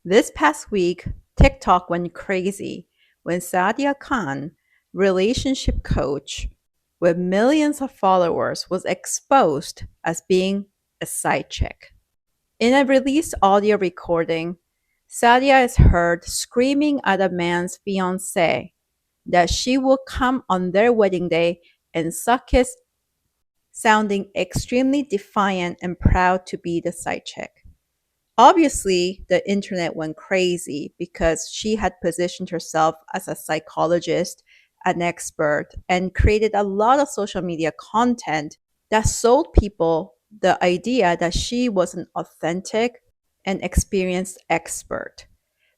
This past week, TikTok went crazy when Sadia Khan, relationship coach with millions of followers, was exposed as being a side chick. In a released audio recording, Sadia is heard screaming at a man's fiancée that she will come on their wedding day and suck his, sounding extremely defiant and proud to be the side chick. Obviously, the internet went crazy because she had positioned herself as a psychologist, an expert, and created a lot of social media content that sold people the idea that she was an authentic and experienced expert.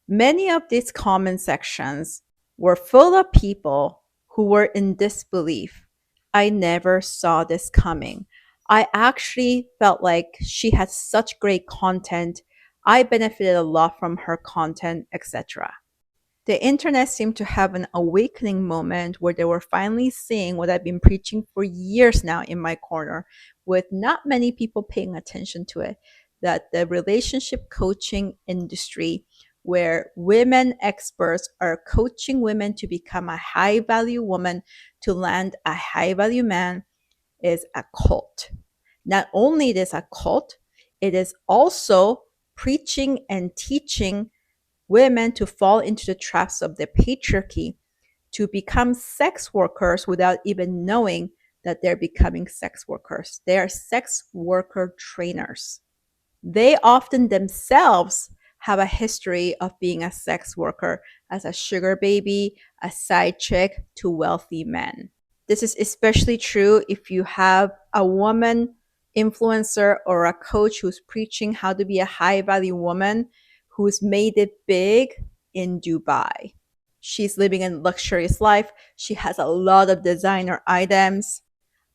Many of these comment sections were full of people who were in disbelief. I never saw this coming. I actually felt like she had such great content. I benefited a lot from her content, etc. The internet seemed to have an awakening moment where they were finally seeing what I've been preaching for years now in my corner, with not many people paying attention to it, that the relationship coaching industry, where women experts are coaching women to become a high value woman to land a high value man, is a cult. Not only it is a cult, it is also preaching and teaching women to fall into the traps of the patriarchy, to become sex workers without even knowing that they're becoming sex workers. They are sex worker trainers. They often themselves have a history of being a sex worker as a sugar baby, a side chick to wealthy men. This is especially true if you have a woman influencer or a coach who's preaching how to be a high value woman who's made it big in Dubai. She's living a luxurious life. She has a lot of designer items.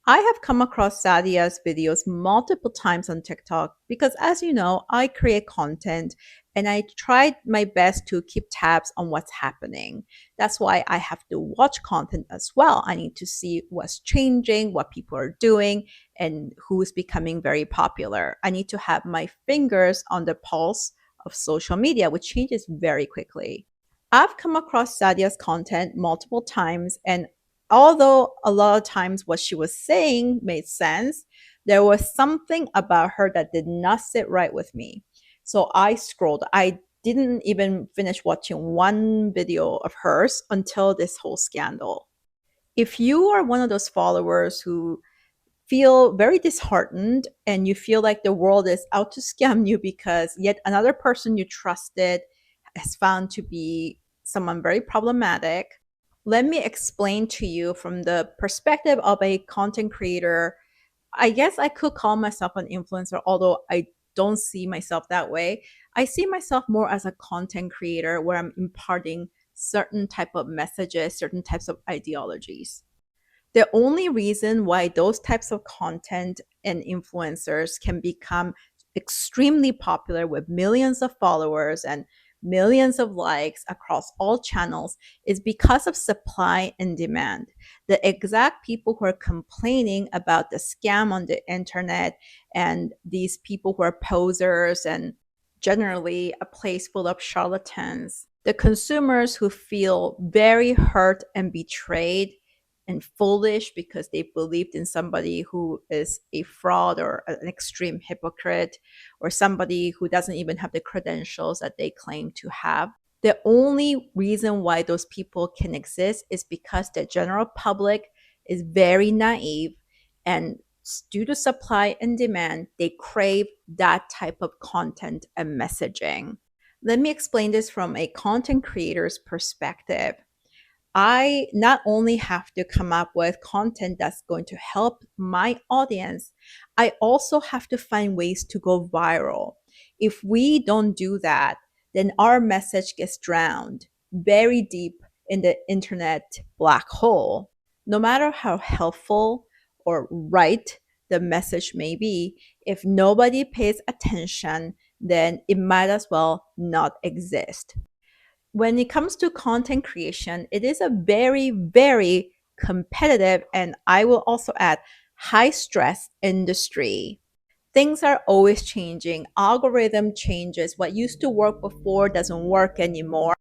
I have come across Sadia's videos multiple times on TikTok because, as you know, I create content and I tried my best to keep tabs on what's happening. That's why I have to watch content as well. I need to see what's changing, what people are doing, and who's becoming very popular. I need to have my fingers on the pulse of social media, which changes very quickly. I've come across Sadia's content multiple times, and although a lot of times what she was saying made sense, there was something about her that did not sit right with me. So I scrolled. I didn't even finish watching one video of hers until this whole scandal. If you are one of those followers who feel very disheartened and you feel like the world is out to scam you because yet another person you trusted is found to be someone very problematic, let me explain to you from the perspective of a content creator. I guess I could call myself an influencer, although I don't see myself that way. I see myself more as a content creator where I'm imparting certain type of messages, certain types of ideologies. The only reason why those types of content and influencers can become extremely popular with millions of followers and millions of likes across all channels is because of supply and demand. The exact people who are complaining about the scam on the internet and these people who are posers and generally a place full of charlatans, the consumers who feel very hurt and betrayed and foolish because they believed in somebody who is a fraud or an extreme hypocrite or somebody who doesn't even have the credentials that they claim to have. The only reason why those people can exist is because the general public is very naive, and due to supply and demand, they crave that type of content and messaging. Let me explain this from a content creator's perspective. I not only have to come up with content that's going to help my audience, I also have to find ways to go viral. If we don't do that, then our message gets drowned very deep in the internet black hole. No matter how helpful or right the message may be, if nobody pays attention, then it might as well not exist. When it comes to content creation, it is a very, very competitive and I will also add high stress industry. Things are always changing. Algorithm changes. What used to work before doesn't work anymore.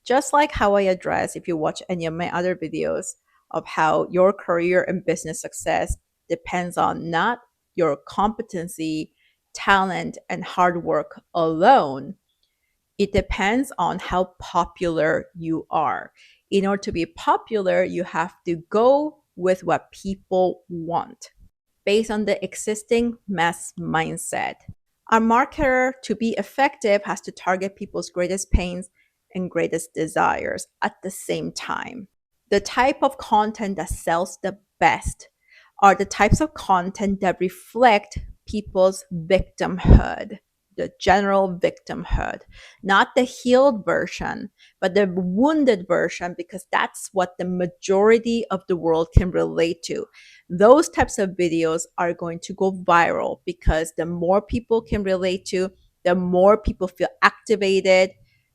Just like how I address, if you watch any of my other videos, of how your career and business success depends on not your competency, talent, and hard work alone. It depends on how popular you are. In order to be popular, you have to go with what people want based on the existing mass mindset. A marketer, to be effective, has to target people's greatest pains and greatest desires at the same time. The type of content that sells the best are the types of content that reflect people's victimhood, the general victimhood, not the healed version, but the wounded version, because that's what the majority of the world can relate to. Those types of videos are going to go viral because the more people can relate to, the more people feel activated,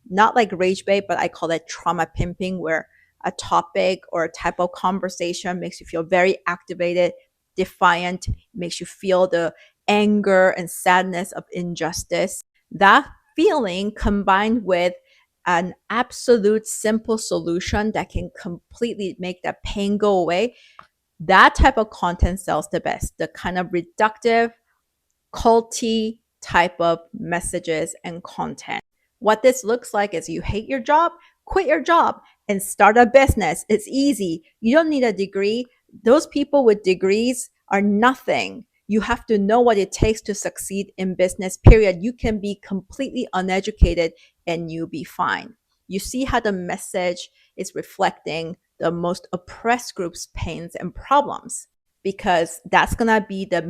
not like rage bait, but I call it trauma pimping, where a topic or a type of conversation makes you feel very activated, defiant, makes you feel the anger and sadness of injustice. That feeling combined with an absolute simple solution that can completely make that pain go away, that type of content sells the best. The kind of reductive, culty type of messages and content. What this looks like is you hate your job, quit your job and start a business. It's easy. You don't need a degree. Those people with degrees are nothing. You have to know what it takes to succeed in business, period. You can be completely uneducated and you'll be fine. You see how the message is reflecting the most oppressed groups' pains and problems, because that's going to be the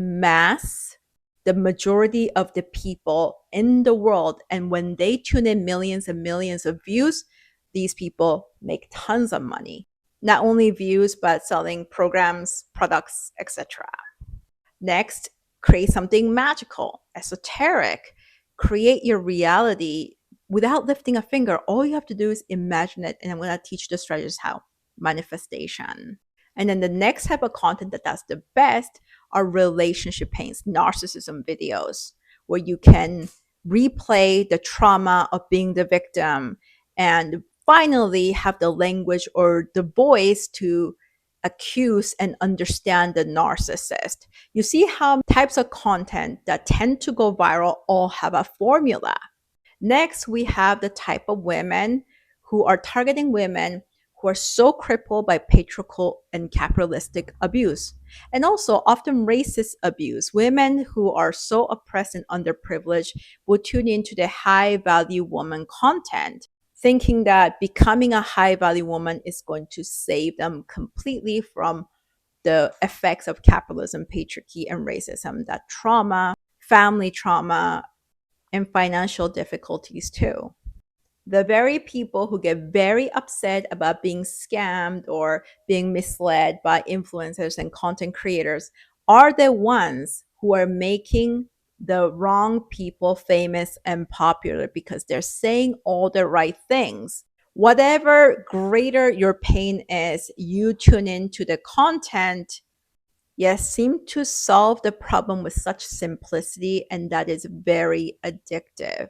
majority of the people in the world. And when they tune in millions and millions of views, these people make tons of money. Not only views, but selling programs, products, etc. Next, create something magical, esoteric. Create your reality without lifting a finger. All you have to do is imagine it. And I'm going to teach the strategies how. Manifestation. And then the next type of content that does the best are relationship pains, narcissism videos, where you can replay the trauma of being the victim and finally have the language or the voice to accuse and understand the narcissist. You see how types of content that tend to go viral all have a formula. Next, we have the type of women who are targeting women who are so crippled by patriarchal and capitalistic abuse, and also often racist abuse. Women who are so oppressed and underprivileged will tune into the high value woman content, thinking that becoming a high value woman is going to save them completely from the effects of capitalism, patriarchy, and racism, that trauma, family trauma, and financial difficulties too. The very people who get very upset about being scammed or being misled by influencers and content creators are the ones who are making the wrong people famous and popular because they're saying all the right things. Whatever greater your pain is, you tune into the content, yes, seem to solve the problem with such simplicity, and that is very addictive.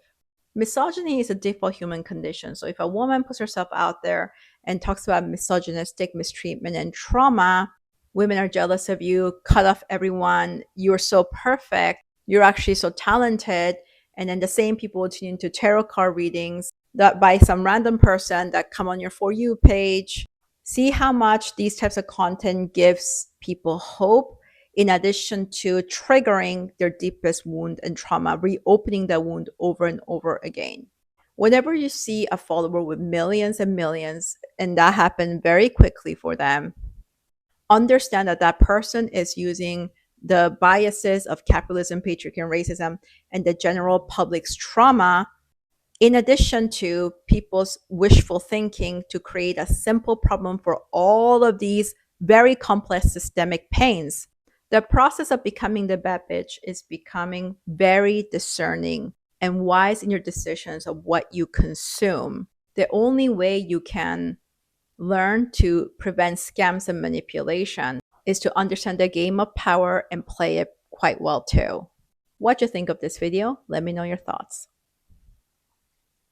Misogyny is a default human condition. So if a woman puts herself out there and talks about misogynistic mistreatment and trauma, women are jealous of you, cut off everyone, you're so perfect, you're actually so talented. And then the same people will tune into tarot card readings that by some random person that come on your For You page. See how much these types of content gives people hope, in addition to triggering their deepest wound and trauma, reopening the wound over and over again. Whenever you see a follower with millions and millions, and that happened very quickly for them, understand that that person is using the biases of capitalism, patriarchy, and racism, and the general public's trauma, in addition to people's wishful thinking, to create a simple problem for all of these very complex systemic pains. The process of becoming the bad bitch is becoming very discerning and wise in your decisions of what you consume. The only way you can learn to prevent scams and manipulation is to understand the game of power and play it quite well too. what you think of this video. Let me know your thoughts.